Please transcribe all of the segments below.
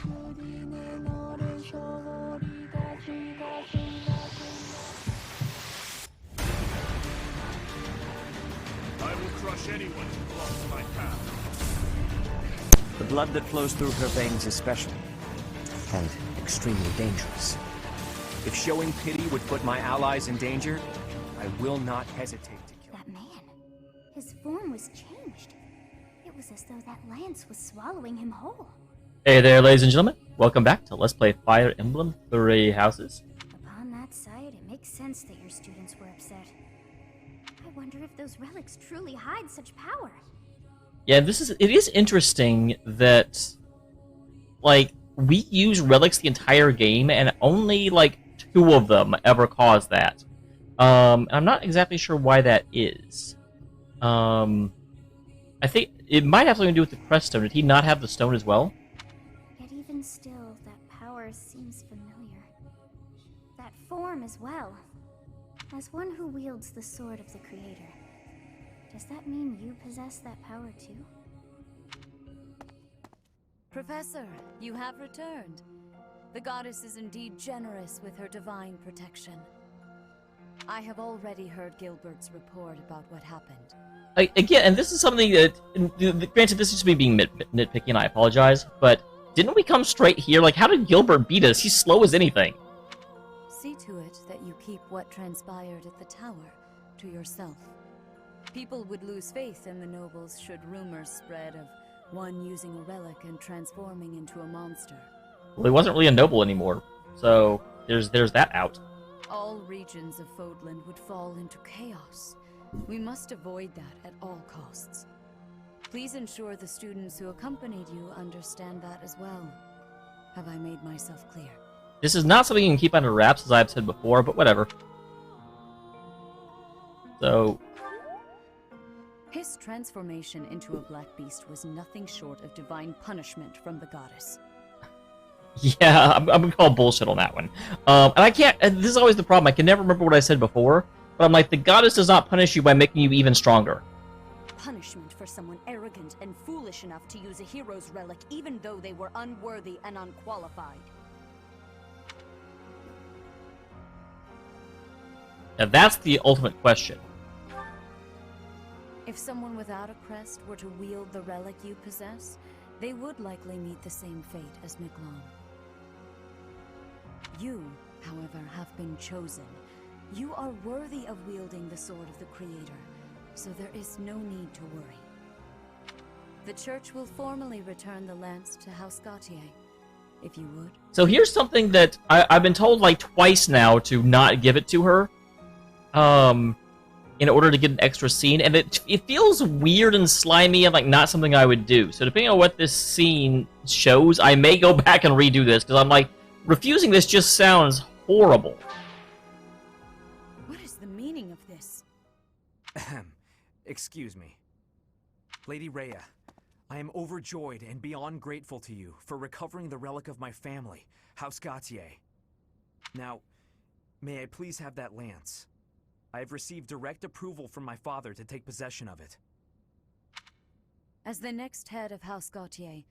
I will crush anyone who blocks my path. The blood that flows through her veins is special, and extremely dangerous. If showing pity would put my allies in danger, I will not hesitate to kill That man, his form was changed. It was as though that lance was swallowing him whole. Hey there, ladies and gentlemen. Welcome back to Let's Play Fire Emblem 3 Houses. Upon that sight, it makes sense that your students were upset. I wonder if those relics truly hide such power. Yeah, it is interesting that, like, we use relics the entire game, and only, like, 2 of them ever cause that. I'm not exactly sure why that is. I think it might have something to do with the crest stone. Did he not have the stone as well? Yet even still, that power seems familiar. That form as well. As one who wields the sword of the Creator. Does that mean you possess that power too? Professor, you have returned. The goddess is indeed generous with her divine protection. I have already heard Gilbert's report about what happened. Again, and this is something that, granted, this is just me being nitpicky, and I apologize, but didn't we come straight here? Like, how did Gilbert beat us? He's slow as anything. See to it that you keep what transpired at the tower to yourself. People would lose faith in the nobles should rumors spread of one using a relic and transforming into a monster. Well, he wasn't really a noble anymore, so there's that out. All regions of Fodland would fall into chaos. We must avoid that at all costs. Please ensure the students who accompanied you understand that as well. Have I made myself clear? This is not something you can keep under wraps, as I've said before, but whatever. So... His transformation into a black beast was nothing short of divine punishment from the goddess. yeah, I'm gonna call bullshit on that one. And I can't... This is always the problem. I can never remember what I said before, but I'm like, the goddess does not punish you by making you even stronger. Punishment for someone arrogant and foolish enough to use a hero's relic even though they were unworthy and unqualified. Now that's the ultimate question. If someone without a crest were to wield the relic you possess, they would likely meet the same fate as Miklon. You, however, have been chosen. You are worthy of wielding the sword of the Creator, so there is no need to worry. The Church will formally return the lance to House Gautier, if you would. So here's something that I've been told like twice now to not give it to her. In order to get an extra scene, and it feels weird and slimy and like not something I would do. So depending on what this scene shows, I may go back and redo this, because I'm like, refusing this just sounds horrible. What is the meaning of this? Excuse me. Lady Rhea, I am overjoyed and beyond grateful to you for recovering the relic of my family, House Gautier. Now, may I please have that lance? I have received direct approval from my father to take possession of it. As the next head of House Gautier,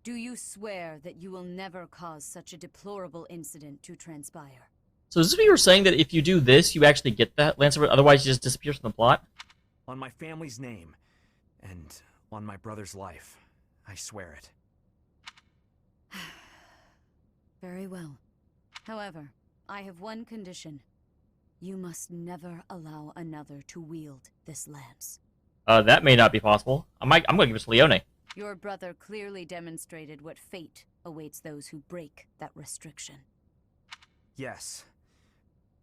do you swear that you will never cause such a deplorable incident to transpire? So is this what you were saying, that if you do this, you actually get that lance, otherwise you just disappears from the plot? On my family's name, and on my brother's life, I swear it. Very well. However, I have one condition. You must never allow another to wield this lance. That may not be possible. I'm gonna give it to Leone. Your brother clearly demonstrated what fate awaits those who break that restriction. Yes.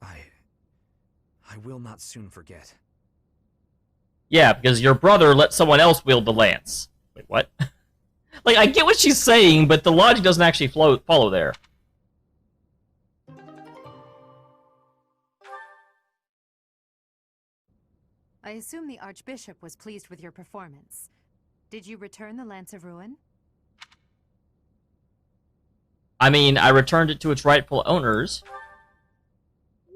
I will not soon forget. Yeah, because your brother let someone else wield the lance. Wait, what? Like, I get what she's saying, but the logic doesn't actually follow there. I assume the Archbishop was pleased with your performance. Did you return the Lance of Ruin? I mean, I returned it to its rightful owners.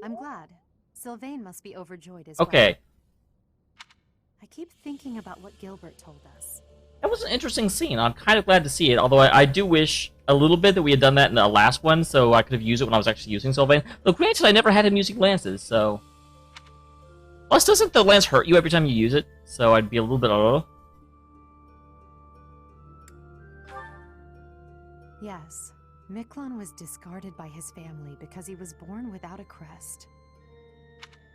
I'm glad. Sylvain must be overjoyed as Okay. well. I keep thinking about what Gilbert told us. That was an interesting scene. I'm kind of glad to see it, although I do wish a little bit that we had done that in the last one, so I could have used it when I was actually using Sylvain. Though granted, I never had him using lances, so... Plus, doesn't the lance hurt you every time you use it? So I'd be a little bit... Yes, Miklon was discarded by his family because he was born without a crest.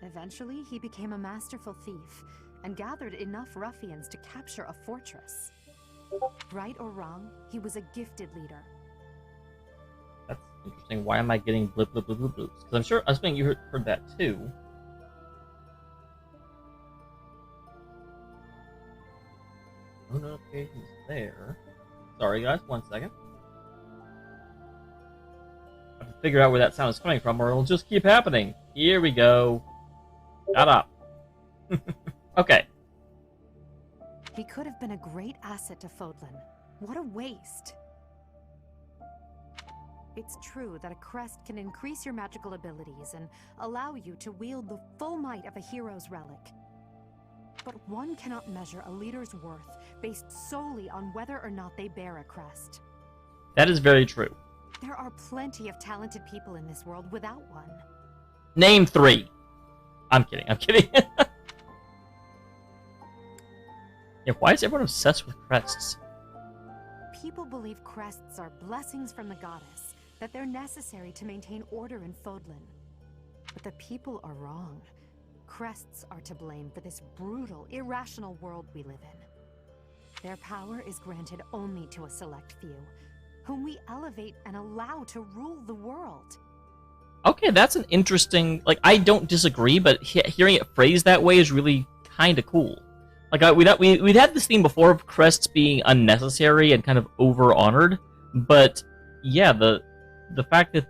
Eventually, he became a masterful thief and gathered enough ruffians to capture a fortress. Right or wrong, he was a gifted leader. That's interesting. Why am I getting blip blip blip blip bloops? Because I'm sure I was thinking you heard that too. No notifications there. Sorry guys, 1 second. I have to figure out where that sound is coming from, or it'll just keep happening. Here we go. Shut up. Okay. He could have been a great asset to Fodlan. What a waste. It's true that a crest can increase your magical abilities and allow you to wield the full might of a hero's relic. But one cannot measure a leader's worth based solely on whether or not they bear a crest. That is very true. There are plenty of talented people in this world without one. Name 3. I'm kidding, I'm kidding. Yeah, why is everyone obsessed with crests? People believe crests are blessings from the goddess, that they're necessary to maintain order in Fodlan. But the people are wrong. Crests are to blame for this brutal, irrational world we live in. Their power is granted only to a select few, whom we elevate and allow to rule the world. Okay, that's an interesting... Like, I don't disagree, but hearing it phrased that way is really kind of cool. Like, we'd had this theme before of crests being unnecessary and kind of over-honored, but yeah, the fact that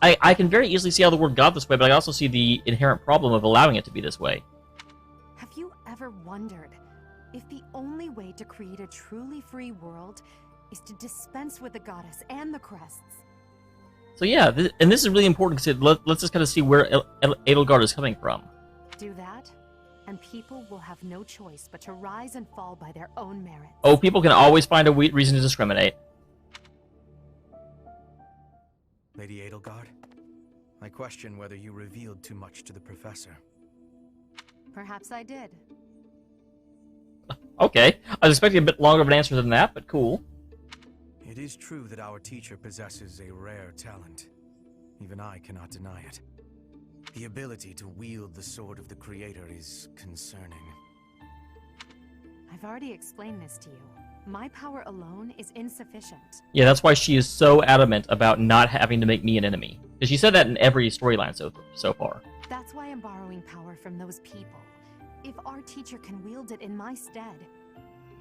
I can very easily see how the word got this way, but I also see the inherent problem of allowing it to be this way. Have you ever wondered if the only way to create a truly free world is to dispense with the goddess and the crests? So yeah, and this is really important because let's just kind of see where Edelgard is coming from. Do that, and people will have no choice but to rise and fall by their own merits. Oh, people can always find a reason to discriminate. Lady Edelgard, I question whether you revealed too much to the professor. Perhaps I did. Okay, I was expecting a bit longer of an answer than that, but cool. It is true that our teacher possesses a rare talent. Even I cannot deny it. The ability to wield the sword of the Creator is concerning. I've already explained this to you. My power alone is insufficient. Yeah, that's why she is so adamant about not having to make me an enemy. Because she said that in every storyline so far. That's why I'm borrowing power from those people. If our teacher can wield it in my stead,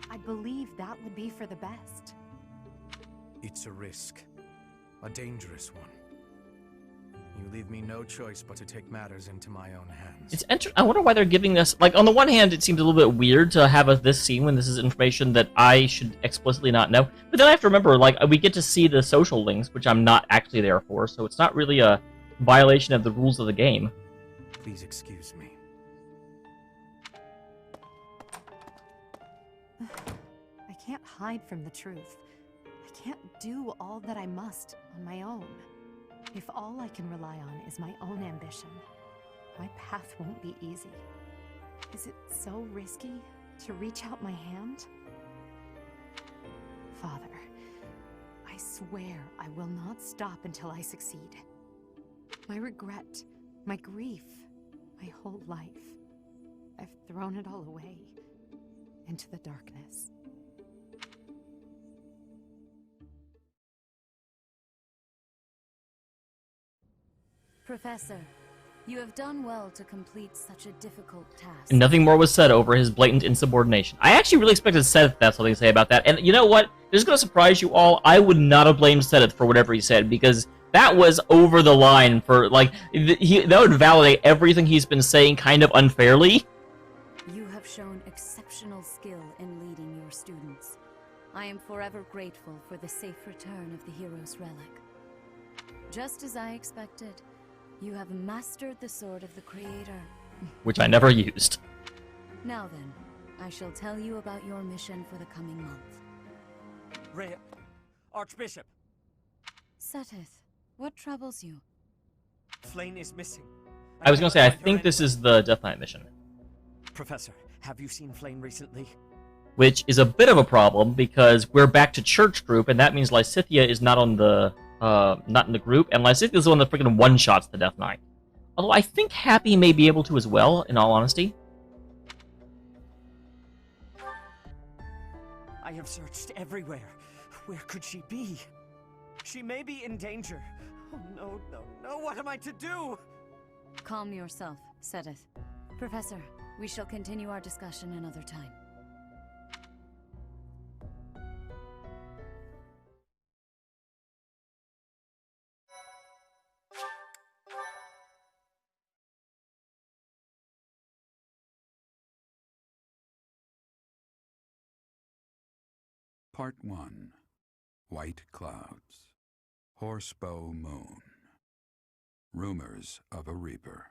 I believe that would be for the best. It's a risk. A dangerous one. You leave me no choice but to take matters into my own hands. I wonder why they're giving this... Like, on the one hand, it seems a little bit weird to have this scene when this is information that I should explicitly not know. But then I have to remember, like, we get to see the social links, which I'm not actually there for, so it's not really a violation of the rules of the game. Please excuse me. I can't hide from the truth. I can't do all that I must on my own. If all I can rely on is my own ambition, my path won't be easy. Is it so risky to reach out my hand? Father, I swear I will not stop until I succeed. My regret, my grief, my whole life, I've thrown it all away into the darkness. Professor, you have done well to complete such a difficult task. And nothing more was said over his blatant insubordination. I actually really expected Seteth to have something to say about that. And you know what? This is going to surprise you all. I would not have blamed Seteth for whatever he said, because that was over the line for, like, that would validate everything he's been saying kind of unfairly. You have shown exceptional skill in leading your students. I am forever grateful for the safe return of the hero's relic. Just as I expected, you have mastered the sword of the Creator. Which I never used. Now then, I shall tell you about your mission for the coming month. Rhea, Archbishop! Seteth, what troubles you? Flayn is missing. I was gonna say, I cannot find her think this anywhere. is the Death Knight mission. Professor, have you seen Flayn recently? Which is a bit of a problem, because we're back to church group, and that means Lysithea is not on the, not in the group, and Lysithea is the one that freaking one-shots the Death Knight. Although I think Happy may be able to as well, in all honesty. I have searched everywhere. Where could she be? She may be in danger. Oh no, no, no, what am I to do? Calm yourself, Seteth. Professor, we shall continue our discussion another time. Part 1. White Clouds. Horsebow Moon. Rumors of a Reaper.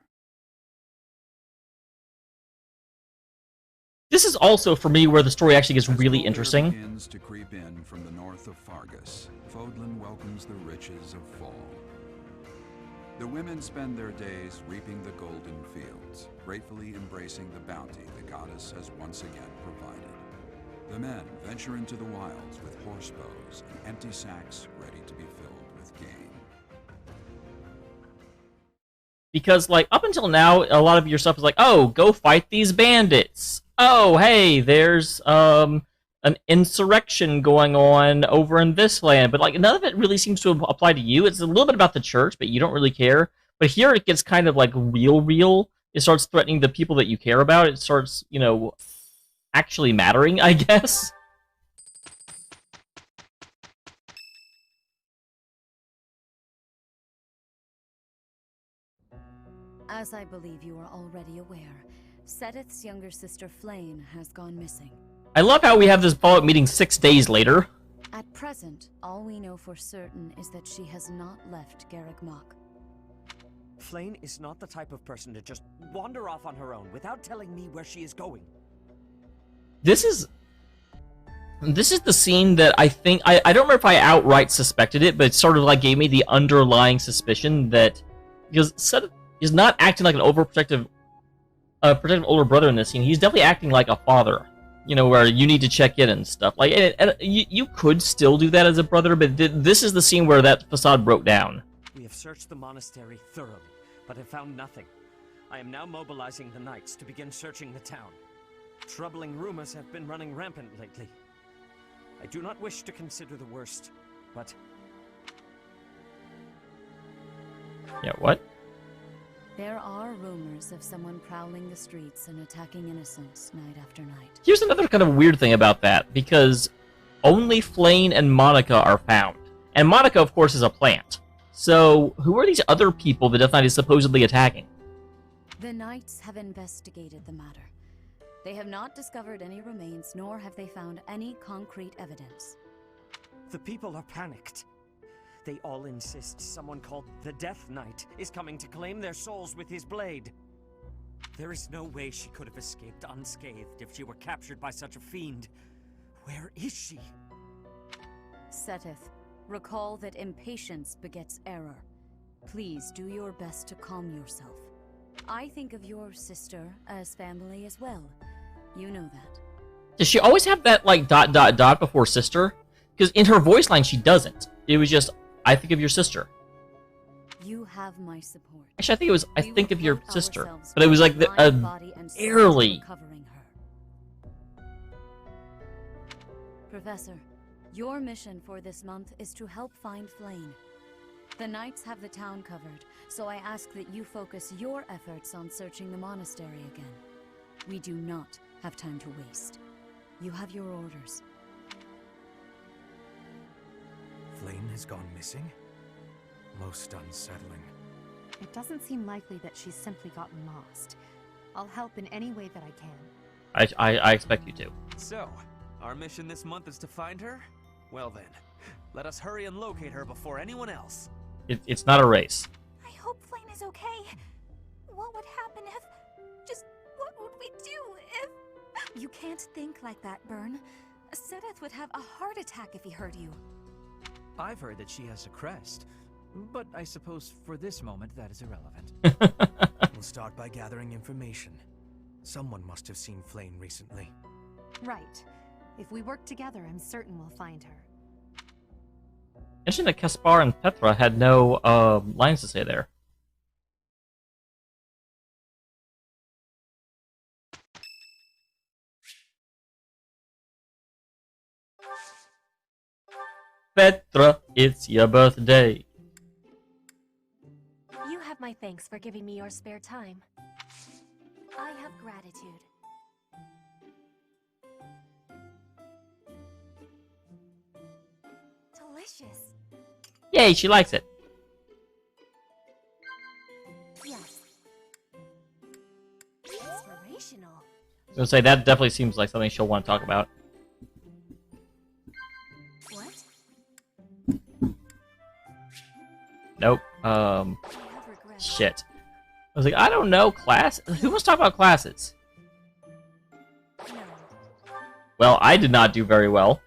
This is also, for me, where the story actually gets As really cold air interesting. begins to creep in from the north of Fargus, Fodlan welcomes the riches of fall. The women spend their days reaping the golden fields, gratefully embracing the bounty the goddess has once again provided. The men venture into the wilds with horse bows and empty sacks ready to be filled with game. Because, like, up until now, a lot of your stuff is like, oh, go fight these bandits. Oh, hey, there's, an insurrection going on over in this land. But, like, none of it really seems to apply to you. It's a little bit about the church, but you don't really care. But here it gets kind of, like, real. It starts threatening the people that you care about. It starts, you know, actually mattering, I guess. As I believe you are already aware, Seteth's younger sister Flayn has gone missing. I love how we have this follow-up meeting 6 days later. At present, all we know for certain is that she has not left Garreg Mach. Flayn is not the type of person to just wander off on her own without telling me where she is going. This is the scene that I think... I don't remember if I outright suspected it, but it sort of like gave me the underlying suspicion that... Because Seteth is not acting like an overprotective protective older brother in this scene. He's definitely acting like a father. You know, where you need to check in and stuff. Like, and you could still do that as a brother, but this is the scene where that facade broke down. We have searched the monastery thoroughly, but have found nothing. I am now mobilizing the knights to begin searching the town. Troubling rumors have been running rampant lately. I do not wish to consider the worst, but... Yeah, what? There are rumors of someone prowling the streets and attacking innocents night after night. Here's another kind of weird thing about that, because only Flayn and Monica are found. And Monica, of course, is a plant. So, who are these other people the Death Knight is supposedly attacking? The knights have investigated the matter. They have not discovered any remains, nor have they found any concrete evidence. The people are panicked. They all insist someone called the Death Knight is coming to claim their souls with his blade. There is no way she could have escaped unscathed if she were captured by such a fiend. Where is she? Seteth, recall that impatience begets error. Please do your best to calm yourself. I think of your sister as family as well. You know that. Does she always have that, like, ... before sister? Because in her voice line, she doesn't. It was just, I think of your sister. You have my support. Actually, I think it was, I We think will of your put sister. ourselves But it was like, mind, body, and soul barely. recovering her. Professor, your mission for this month is to help find Flayn. The knights have the town covered, so I ask that you focus your efforts on searching the monastery again. We do not have time to waste. You have your orders. Flayn has gone missing? Most unsettling. It doesn't seem likely that she's simply gotten lost. I'll help in any way that I can. I expect you to. So, our mission this month is to find her? Well then, let us hurry and locate her before anyone else. It's not a race. I hope Flayn is okay. What would happen if... Just what would we do if... You can't think like that, Byrne. Seteth would have a heart attack if he heard you. I've heard that she has a crest, but I suppose for this moment that is irrelevant. We'll start by gathering information. Someone must have seen Flame recently. Right. If we work together, I'm certain we'll find her. Interesting that Caspar and Petra had no lines to say there. Petra, it's your birthday. You have my thanks for giving me your spare time. I have gratitude. Delicious. Yay, she likes it. Yes. Inspirational. I was gonna say, that definitely seems like something she'll want to talk about. What? Nope. I have regrets. Shit. I was like, I don't know, class? Who wants to talk about classes? No. Well, I did not do very well.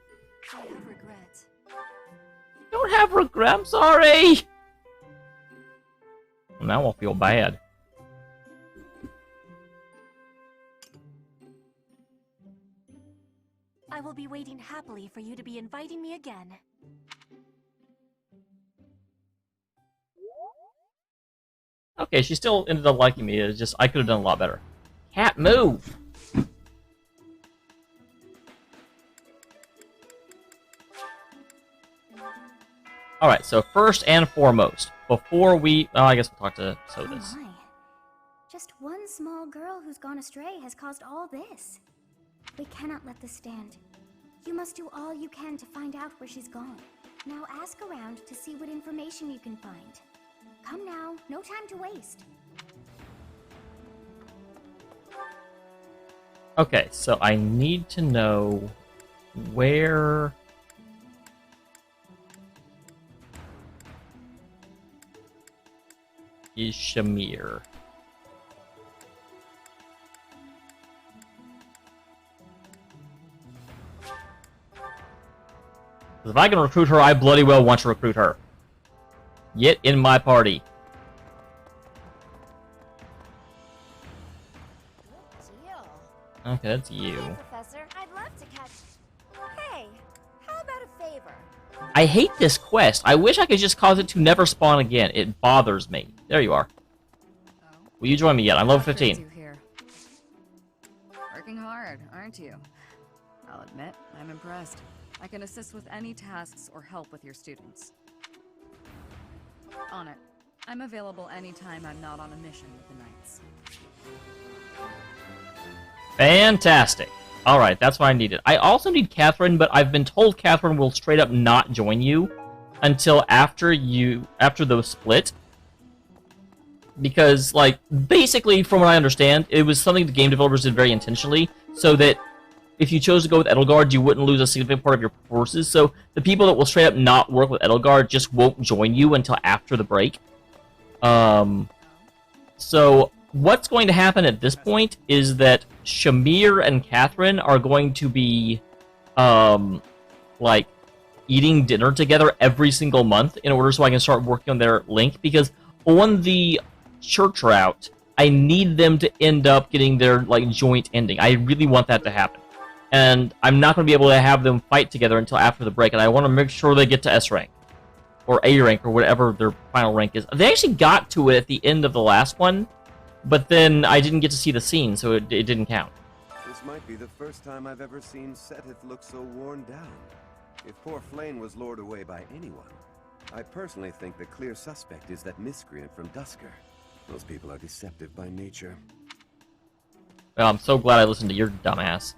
I have regrets. Don't have regret, I'm sorry! Well, now I'll feel bad. I will be waiting happily for you to be inviting me again. Okay, she still ended up liking me. It's just, I could have done a lot better. Cat, move! Alright, so first and foremost, before we... Oh, I guess we'll talk to Sodas. Oh my. Just one small girl who's gone astray has caused all this. We cannot let this stand. You must do all you can to find out where she's gone. Now ask around to see what information you can find. Come now, no time to waste. Okay, so I need to know where... is Shamir? If I can recruit her, I bloody well want to recruit her. Get in my party. Good deal. Okay, that's you. Hey, Professor, I'd love to catch... Hey, how about a favor? I hate this quest. I wish I could just cause it to never spawn again. It bothers me. There you are. Will you join me yet? I'm level 15. Here. Working hard, aren't you? I'll admit, I'm impressed. I can assist with any tasks or help with your students. On it. I'm available anytime I'm not on a mission with the Knights. Fantastic. Alright, that's what I needed. I also need Catherine, but I've been told Catherine will straight up not join you until after the split. Because, like, basically, from what I understand, it was something the game developers did very intentionally, so that if you chose to go with Edelgard, you wouldn't lose a significant part of your forces. So the people that will straight up not work with Edelgard just won't join you until after the break. So what's going to happen at this point is that Shamir and Catherine are going to be, like, eating dinner together every single month in order so I can start working on their link, because on the church route, I need them to end up getting their, like, joint ending. I really want that to happen. And I'm not going to be able to have them fight together until after the break, and I want to make sure they get to S rank. Or A rank, or whatever their final rank is. They actually got to it at the end of the last one, but then I didn't get to see the scene, so it didn't count. This might be the first time I've ever seen Seteth look so worn down. If poor Flame was lured away by anyone, I personally think the clear suspect is that miscreant from Dusker. Those people are deceptive by nature. Well, I'm so glad I listened to your dumbass.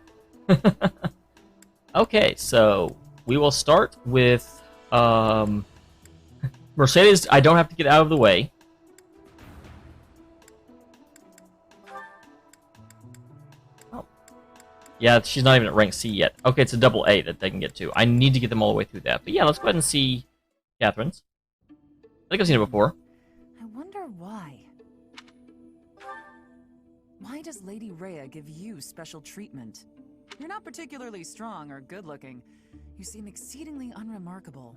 Okay, so we will start with Mercedes. I don't have to get out of the way. Oh. Yeah, she's not even at rank C yet. Okay, it's a double A that they can get to. I need to get them all the way through that. But yeah, let's go ahead and see Catherine's. I think I've seen it before. I wonder why. Why does Lady Rhea give you special treatment? You're not particularly strong or good-looking. You seem exceedingly unremarkable.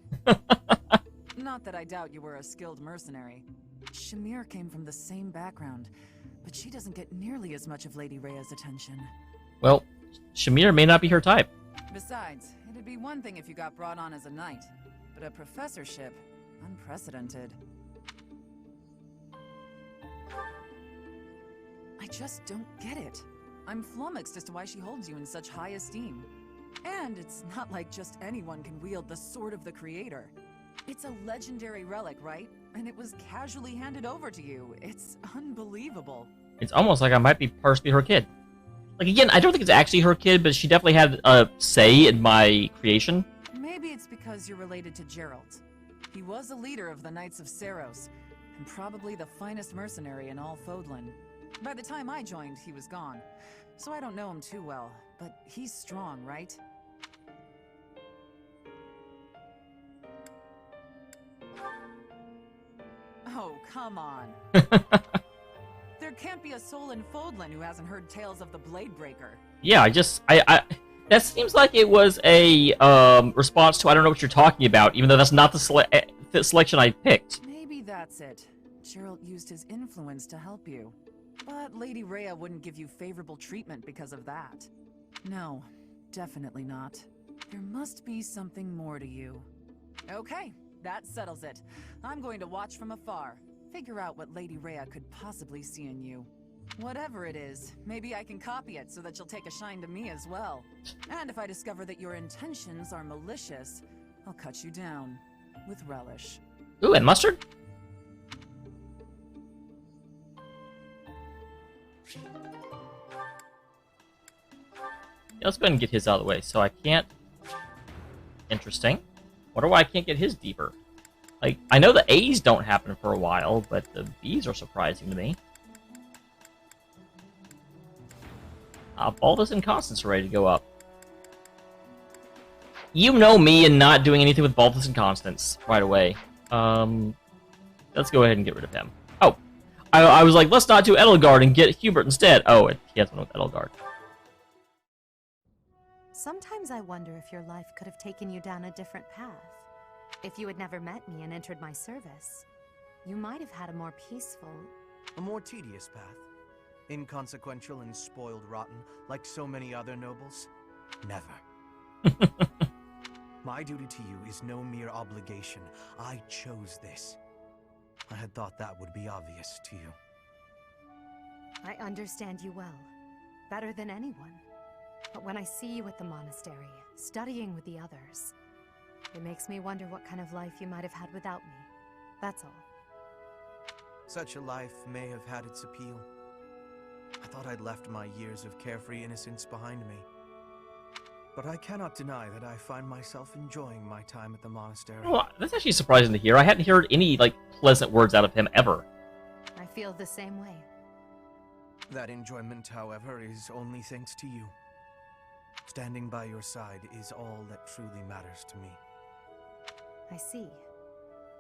Not that I doubt you were a skilled mercenary. Shamir came from the same background, but she doesn't get nearly as much of Lady Rhea's attention. Well, Shamir may not be her type. Besides, it'd be one thing if you got brought on as a knight, but a professorship, unprecedented. I just don't get it. I'm flummoxed as to why she holds you in such high esteem. And it's not like just anyone can wield the Sword of the Creator. It's a legendary relic, right? And it was casually handed over to you. It's unbelievable. It's almost like I might be partially her kid. Like, again, I don't think it's actually her kid, but she definitely had a say in my creation. Maybe it's because you're related to Geralt. He was a leader of the Knights of Seiros, and probably the finest mercenary in all Fodlan. By the time I joined, he was gone. So I don't know him too well, but he's strong, right? Oh, come on. There can't be a soul in Fodlan who hasn't heard tales of the Bladebreaker. Yeah, I that seems like it was a response to I don't know what you're talking about, even though that's not the selection I picked. Maybe that's it. Geralt used his influence to help you. But Lady Rhea wouldn't give you favorable treatment because of that. No, definitely not. There must be something more to you. Okay, that settles it. I'm going to watch from afar. Figure out what Lady Rhea could possibly see in you. Whatever it is, maybe I can copy it so that you'll take a shine to me as well. And if I discover that your intentions are malicious, I'll cut you down. With relish. Ooh, and mustard? Yeah, let's go ahead and get his out of the way. So I can't... Interesting. Wonder why I can't get his deeper. Like, I know the A's don't happen for a while, but the B's are surprising to me. Baldus and Constance are ready to go up. You know me and not doing anything with Baldus and Constance right away. Let's go ahead and get rid of him. Oh, I was like, let's not do Edelgard and get Hubert instead. Oh, he has one with Edelgard. Sometimes I wonder if your life could have taken you down a different path. If you had never met me and entered my service, you might have had a more peaceful... A more tedious path. Inconsequential and spoiled rotten, like so many other nobles. Never. My duty to you is no mere obligation. I chose this. I had thought that would be obvious to you. I understand you well. Better than anyone. But when I see you at the monastery, studying with the others, it makes me wonder what kind of life you might have had without me. That's all. Such a life may have had its appeal. I thought I'd left my years of carefree innocence behind me. But I cannot deny that I find myself enjoying my time at the monastery. Well, that's actually surprising to hear. I hadn't heard any, like, pleasant words out of him ever. I feel the same way. That enjoyment, however, is only thanks to you. Standing by your side is all that truly matters to me. I see.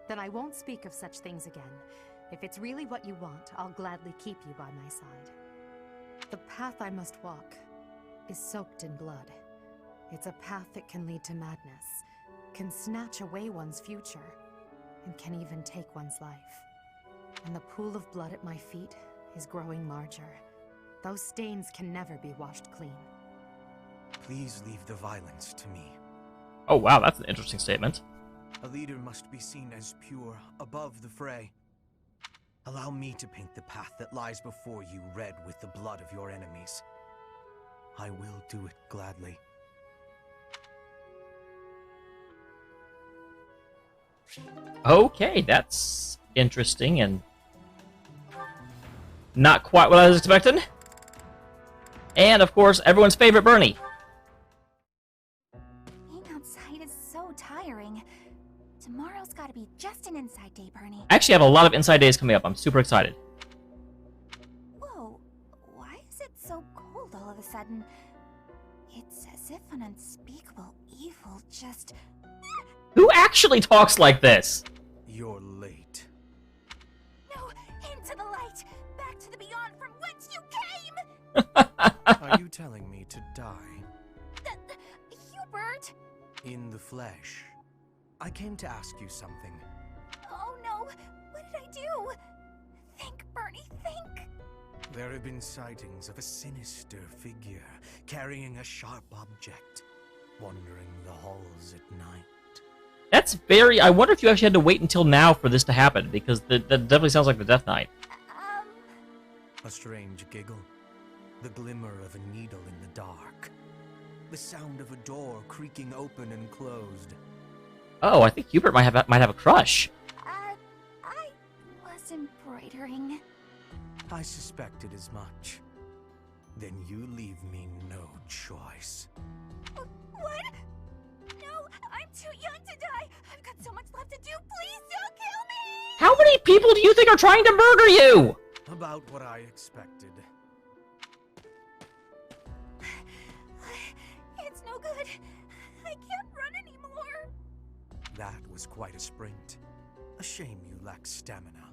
Then I won't speak of such things again. If it's really what you want, I'll gladly keep you by my side. The path I must walk is soaked in blood. It's a path that can lead to madness, can snatch away one's future, and can even take one's life. And the pool of blood at my feet is growing larger. Those stains can never be washed clean. Please leave the violence to me. Oh wow, that's an interesting statement. A leader must be seen as pure, above the fray. Allow me to paint the path that lies before you red with the blood of your enemies. I will do it gladly. Okay, that's interesting and not quite what I was expecting. And, of course, everyone's favorite Bernie. Being outside is so tiring. Tomorrow's gotta be just an inside day, Bernie. I actually have a lot of inside days coming up. I'm super excited. Whoa, why is it so cold all of a sudden? It's as if an unspeakable evil just... Who actually talks like this? You're late. No, into the light! Back to the beyond from whence you came! Are you telling me to die? In the flesh. I came to ask you something. Oh no! What did I do? Think, Bernie, think! There have been sightings of a sinister figure carrying a sharp object, wandering the halls at night. That's very... I wonder if you actually had to wait until now for this to happen, because that definitely sounds like the Death Knight. A strange giggle. The glimmer of a needle in the dark. The sound of a door creaking open and closed. Oh, I think Hubert might have a crush. I was embroidering. I suspected as much. Then you leave me no choice. What? No, I'm too young to die. I've got so much left to do. Please don't kill me! How many people do you think are trying to murder you? About what I expected. It's no good. I can't run anymore. That was quite a sprint. A shame you lack stamina.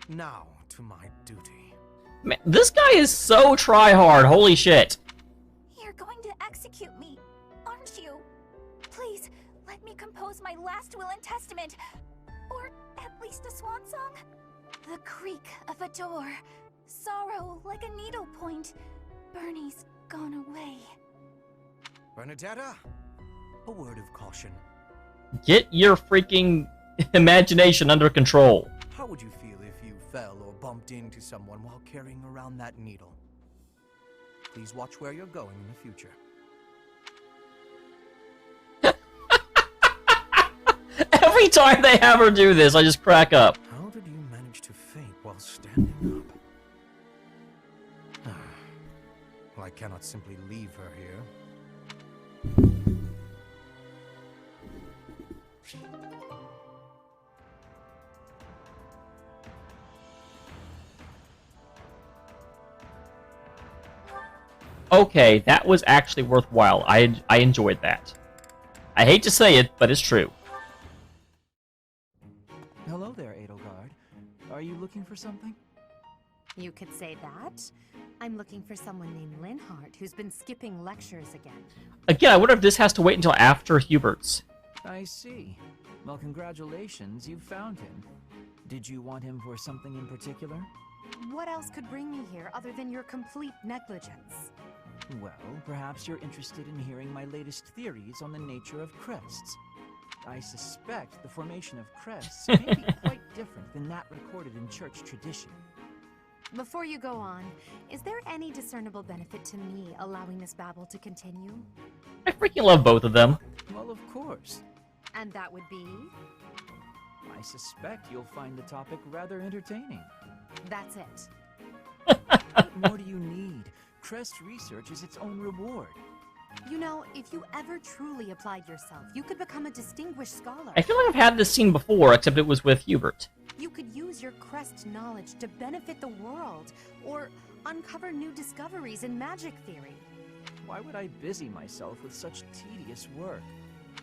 Now to my duty. Man, this guy is so try-hard. Holy shit. You're going to execute me, aren't you? Please, let me compose my last will and testament. Or at least a swan song. The creak of a door. Sorrow like a needle point. Bernie's gone away. Bernadetta, a word of caution. Get your freaking imagination under control. How would you feel if you fell or bumped into someone while carrying around that needle? Please watch where you're going in the future. Every time they have her do this, I just crack up. How did you manage to faint while standing up? Well, I cannot simply leave her here. Okay, that was actually worthwhile. I enjoyed that. I hate to say it, but it's true. Hello there, Edelgard. Are you looking for something? You could say that. I'm looking for someone named Linhardt who's been skipping lectures again. Again, I wonder if this has to wait until after Hubert's. I see. Well, congratulations, you found him. Did you want him for something in particular? What else could bring me here other than your complete negligence? Well, perhaps you're interested in hearing my latest theories on the nature of crests. I suspect the formation of crests may be quite different than that recorded in church tradition. Before you go on, is there any discernible benefit to me allowing this babble to continue? I freaking love both of them. Well, of course. And that would be? I suspect you'll find the topic rather entertaining. That's it. What more do you need? Crest research is its own reward. You know, if you ever truly applied yourself, you could become a distinguished scholar. I feel like I've had this scene before, except it was with Hubert. You could use your crest knowledge to benefit the world, or uncover new discoveries in magic theory. Why would I busy myself with such tedious work?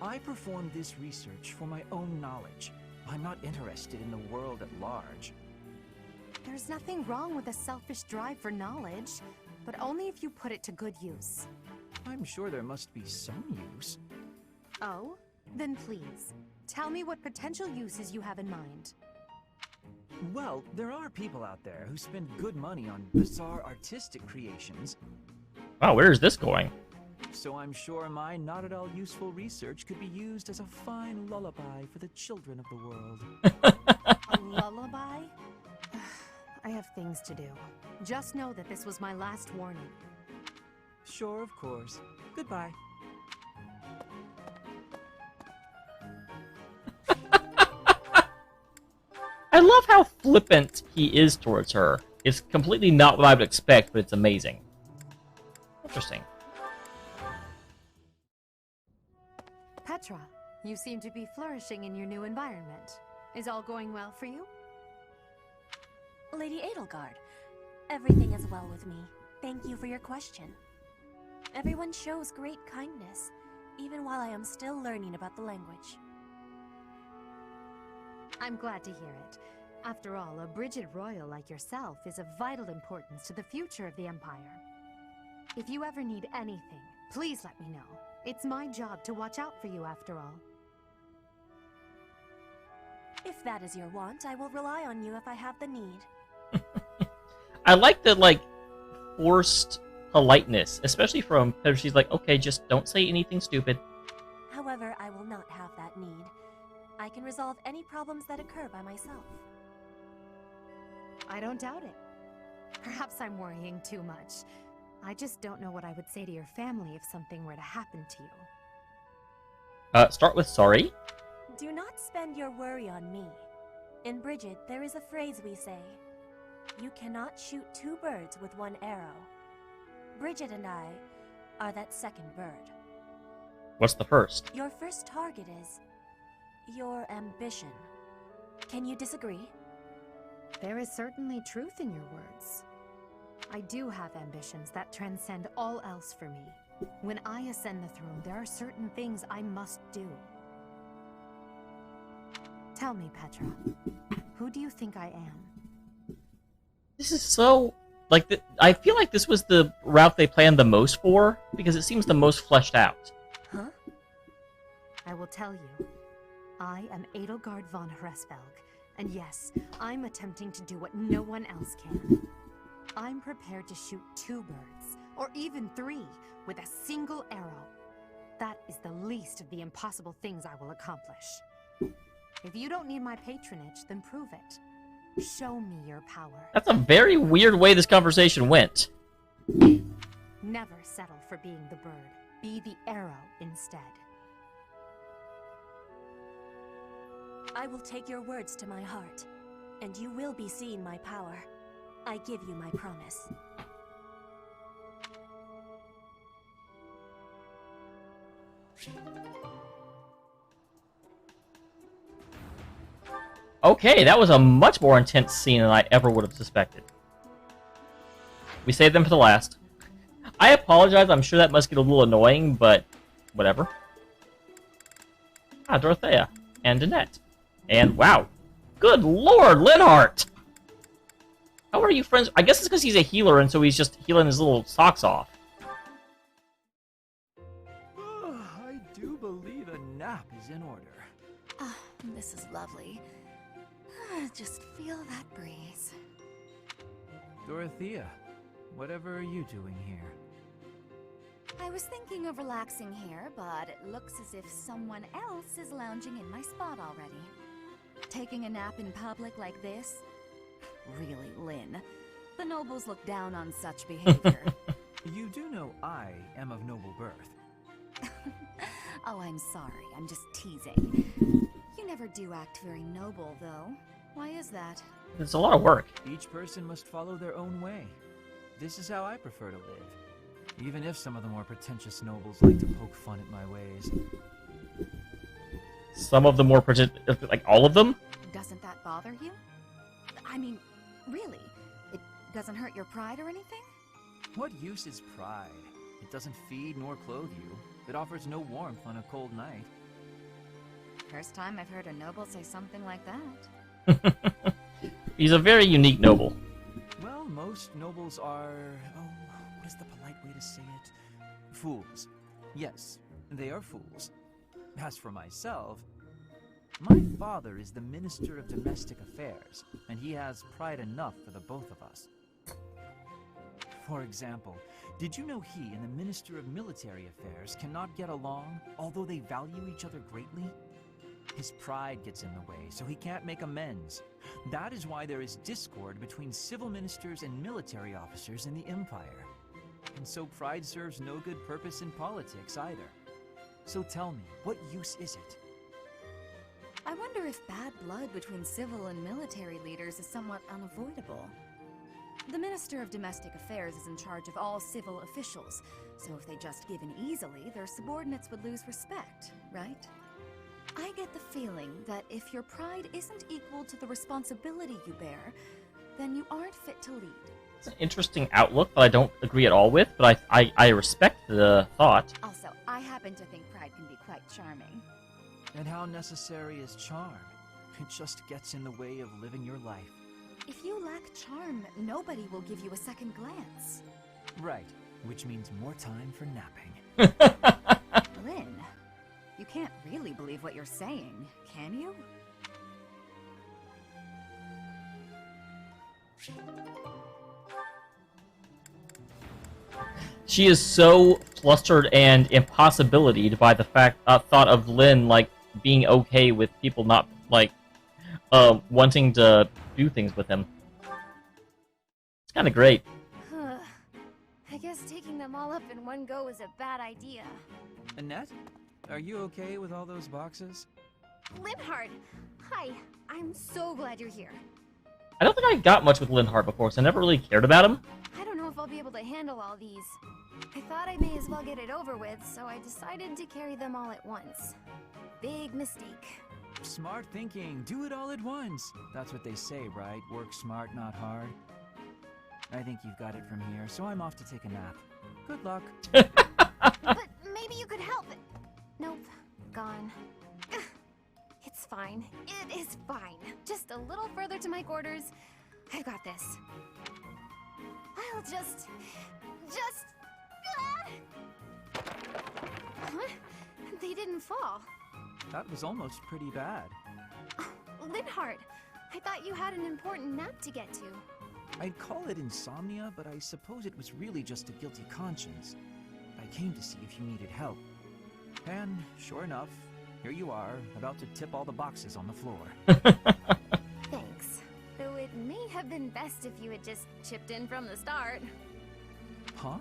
I perform this research for my own knowledge. I'm not interested in the world at large. There's nothing wrong with a selfish drive for knowledge, but only if you put it to good use. I'm sure there must be some use. Oh? Then please, tell me what potential uses you have in mind. Well, there are people out there who spend good money on bizarre artistic creations. Wow, where is this going? So I'm sure my not at all useful research could be used as a fine lullaby for the children of the world. A lullaby? I have things to do. Just know that this was my last warning. Sure, of course. Goodbye. I love how flippant he is towards her. It's completely not what I would expect, but it's amazing. Interesting. Petra, you seem to be flourishing in your new environment. Is all going well for you? Lady Edelgard, everything is well with me. Thank you for your question. Everyone shows great kindness, even while I am still learning about the language. I'm glad to hear it. After all, a Brigid Royal like yourself is of vital importance to the future of the Empire. If you ever need anything, please let me know. It's my job to watch out for you after all. If that is your want, I will rely on you if I have the need. I like the, like, forced politeness, especially from her. She's like, okay, just don't say anything stupid. However, I will not have that need. I can resolve any problems that occur by myself. I don't doubt it. Perhaps I'm worrying too much. I just don't know what I would say to your family if something were to happen to you. Start with sorry. Do not spend your worry on me. In Bridget, there is a phrase we say. You cannot shoot two birds with one arrow. Bridget and I are that second bird. What's the first? Your first target is your ambition. Can you disagree? There is certainly truth in your words. I do have ambitions that transcend all else for me. When I ascend the throne, there are certain things I must do. Tell me, Petra, who do you think I am? This is so... Like, I feel like this was the route they planned the most for, because it seems the most fleshed out. Huh? I will tell you. I am Edelgard von Hresvelg, and yes, I'm attempting to do what no one else can. I'm prepared to shoot 2 birds, or even 3, with a single arrow. That is the least of the impossible things I will accomplish. If you don't need my patronage, then prove it. Show me your power. That's a very weird way this conversation went. Never settle for being the bird. Be the arrow instead. I will take your words to my heart, and you will be seeing my power. I give you my promise. Okay, that was a much more intense scene than I ever would have suspected. We saved them for the last. I apologize, I'm sure that must get a little annoying, but whatever. Ah, Dorothea. And Annette. And wow. Good lord, Linhart! How are you friends? I guess it's because he's a healer, and so he's just healing his little socks off. I do believe a nap is in order. Ah, this is lovely. Just feel that breeze. Dorothea, whatever are you doing here? I was thinking of relaxing here, but it looks as if someone else is lounging in my spot already. Taking a nap in public like this? Really, Lynn, the nobles look down on such behavior. You do know I am of noble birth. Oh, I'm sorry, I'm just teasing. You never do act very noble, though. Why is that? It's a lot of work. Each person must follow their own way. This is how I prefer to live. Even if some of the more pretentious nobles like to poke fun at my ways. Some of the more like all of them? Doesn't that bother you? I mean, really? It doesn't hurt your pride or anything? What use is pride? It doesn't feed nor clothe you. It offers no warmth on a cold night. First time I've heard a noble say something like that. He's a very unique noble. Well, most nobles are... oh, what is the polite way to say it? Fools. Yes, they are fools. As for myself, my father is the Minister of Domestic Affairs, and he has pride enough for the both of us. For example, did you know he and the Minister of Military Affairs cannot get along, although they value each other greatly? His pride gets in the way, so he can't make amends. That is why there is discord between civil ministers and military officers in the Empire. And so pride serves no good purpose in politics either. So tell me, what use is it? I wonder if bad blood between civil and military leaders is somewhat unavoidable. The Minister of Domestic Affairs is in charge of all civil officials, so if they just give in easily, their subordinates would lose respect, right? I get the feeling that if your pride isn't equal to the responsibility you bear, then you aren't fit to lead. It's an interesting outlook that I don't agree at all with, but I respect the thought. Also, I happen to think pride can be quite charming. And how necessary is charm? It just gets in the way of living your life. If you lack charm, nobody will give you a second glance. Right, which means more time for napping. You can't really believe what you're saying, can you? She is so flustered and impossibilitated by the thought of Lynn, like, being okay with people not, like, wanting to do things with him. It's kind of great. I guess taking them all up in one go is a bad idea. Annette, are you okay with all those boxes? Linhard! Hi, I'm so glad you're here. I don't think I got much with Linhart before, so I never really cared about him. I don't know if I'll be able to handle all these. I thought I may as well get it over with, so I decided to carry them all at once. Big mistake. Smart thinking. Do it all at once. That's what they say, right? Work smart, not hard. I think you've got it from here, so I'm off to take a nap. Good luck. But maybe you could help it. Nope. Gone. It's fine. It is fine. Just a little further to my quarters. I've got this. I'll just... Huh? They didn't fall. That was almost pretty bad. Linhart, I thought you had an important nap to get to. I'd call it insomnia, but I suppose it was really just a guilty conscience. I came to see if you needed help. And, sure enough, here you are, about to tip all the boxes on the floor. Thanks. Though it may have been best if you had just chipped in from the start. Huh?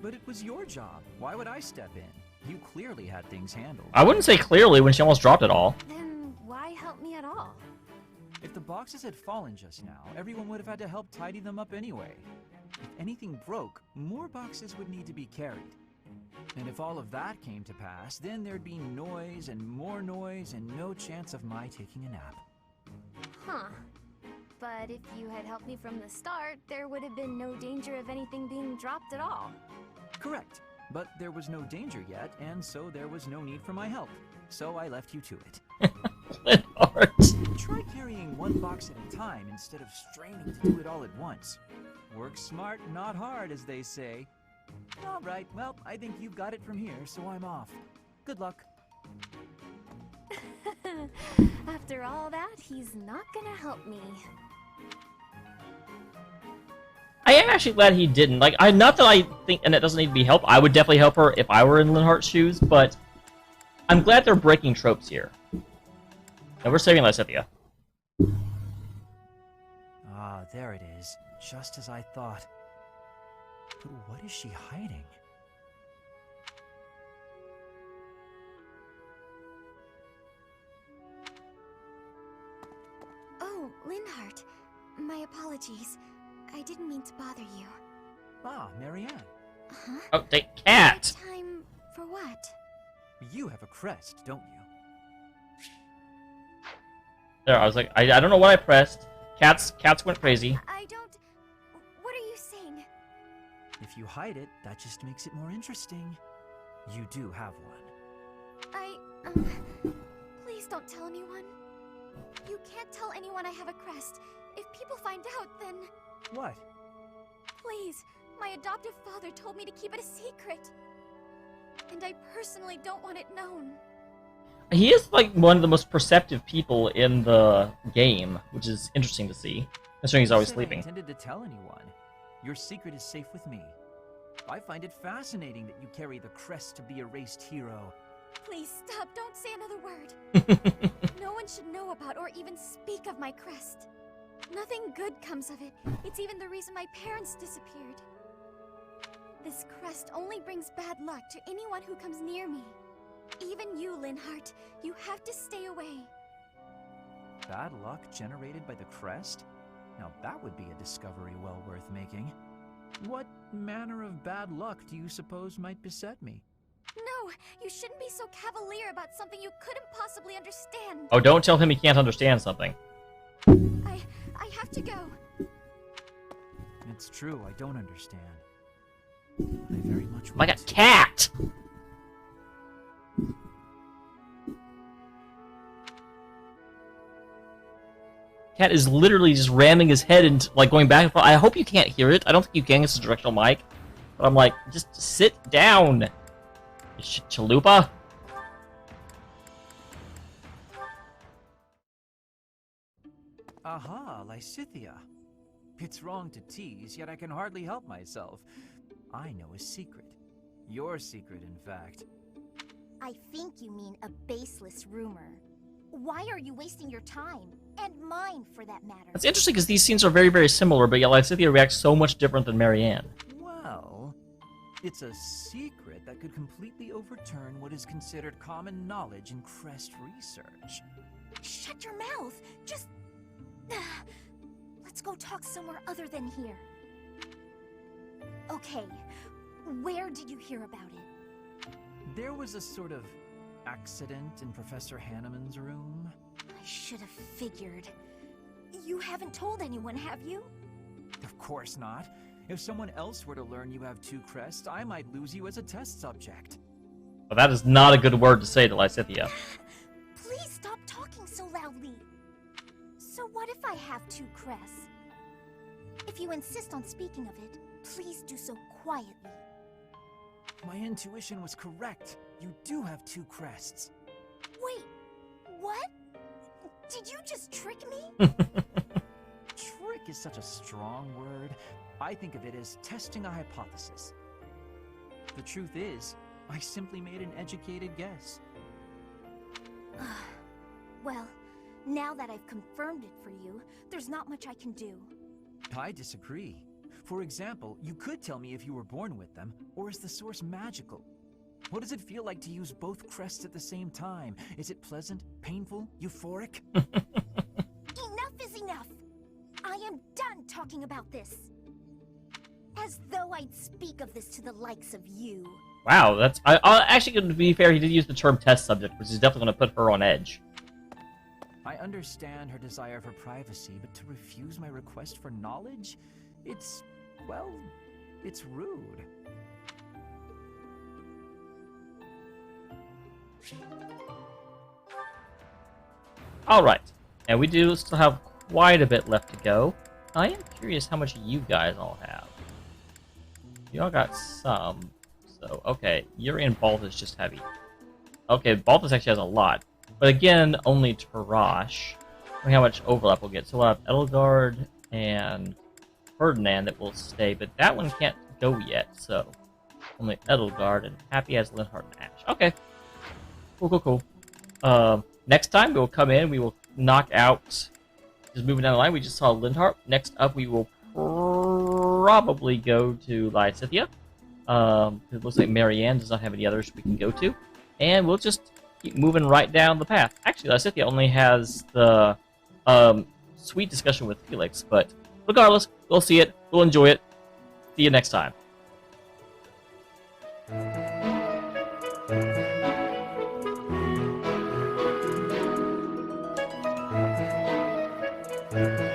But it was your job. Why would I step in? You clearly had things handled. I wouldn't say clearly when she almost dropped it all. Then why help me at all? If the boxes had fallen just now, everyone would have had to help tidy them up anyway. If anything broke, more boxes would need to be carried. And if all of that came to pass, then there'd be noise and more noise and no chance of my taking a nap. Huh. But if you had helped me from the start, there would have been no danger of anything being dropped at all. Correct. But there was no danger yet, and so there was no need for my help. So I left you to it. Try carrying one box at a time instead of straining to do it all at once. Work smart, not hard, as they say. All right, well, I think you've got it from here, so I'm off. Good luck. After all that, he's not gonna help me. I am actually glad he didn't. Like, not that I think Annette doesn't need to be helped. I would definitely help her if I were in Linhart's shoes, but I'm glad they're breaking tropes here. And we're saving Lysithea. Ah, there it is. Just as I thought. But what is she hiding? Oh, Linhart. My apologies. I didn't mean to bother you. Ah, Marianne. Huh? Oh, the cat! Time for what? You have a crest, don't you? There, I was like, I don't know what I pressed. Cats went crazy. I don't... What are you saying? If you hide it, that just makes it more interesting. You do have one. Please don't tell anyone. You can't tell anyone I have a crest. If people find out, then... What? Please, my adoptive father told me to keep it a secret. And I personally don't want it known. He is, like, one of the most perceptive people in the game, which is interesting to see, considering he's always sleeping. I intended to tell anyone. Your secret is safe with me. I find it fascinating that you carry the crest to be a erased hero. Please stop, don't say another word. No one should know about or even speak of my crest. Nothing good comes of it. It's even the reason my parents disappeared. This crest only brings bad luck to anyone who comes near me. Even you, Linhart. You have to stay away. Bad luck generated by the crest? Now that would be a discovery well worth making. What manner of bad luck do you suppose might beset me? No, you shouldn't be so cavalier about something you couldn't possibly understand. Oh, don't tell him he can't understand something. I have to go. It's true, I don't understand. But I very much Like a cat! Cat is literally just ramming his head into, like, going back and forth. I hope you can't hear it. I don't think you can. It's a directional mic. But I'm like, just sit down, chalupa. Aha, Lysithea. It's wrong to tease, yet I can hardly help myself. I know a secret. Your secret, in fact. I think you mean a baseless rumor. Why are you wasting your time? And mine, for that matter. It's interesting because these scenes are very, very similar, but yet Lysithea reacts so much different than Marianne. Well, it's a secret that could completely overturn what is considered common knowledge in Crest research. Shut your mouth! Just... Let's go talk somewhere other than here. Okay, where did you hear about it? There was a sort of accident in Professor Hanneman's room. I should have figured. You haven't told anyone, have you? Of course not. If someone else were to learn you have 2 crests, I might lose you as a test subject. Well, that is not a good word to say to Lysithea. Please stop talking so loudly. So what if I have 2 crests? If you insist on speaking of it, please do so quietly. My intuition was correct. You do have 2 crests. Wait, what? Did you just trick me? Trick is such a strong word. I think of it as testing a hypothesis. The truth is, I simply made an educated guess. Well, now that I've confirmed it for you, there's not much I can do. I disagree. For example, you could tell me if you were born with them, or is the source magical? What does it feel like to use both crests at the same time? Is it pleasant, painful, euphoric? Enough is enough! I am done talking about this. As though I'd speak of this to the likes of you. Wow, that's... actually, to be fair, he did use the term test subject, which is definitely going to put her on edge. I understand her desire for privacy, but to refuse my request for knowledge? It's... well, it's rude. Alright, and we do still have quite a bit left to go. I am curious how much you guys all have. You all got some. So, okay, Yuri and Balthus just heavy. Okay, Balthus actually has a lot. But again, only Tarash. I mean, how much overlap we'll get. So we'll have Edelgard and Ferdinand that will stay, but that one can't go yet, so only Edelgard, and Happy has Linhardt and Ash. Okay. Cool. Next time, we will come in, we will knock out, just moving down the line, we just saw Linhardt. Next up, we will probably go to Lysithea. It looks like Marianne does not have any others we can go to. And we'll just keep moving right down the path. Actually, Lysithea only has the sweet discussion with Felix, but regardless, we'll see it, we'll enjoy it. See you next time. Thank you.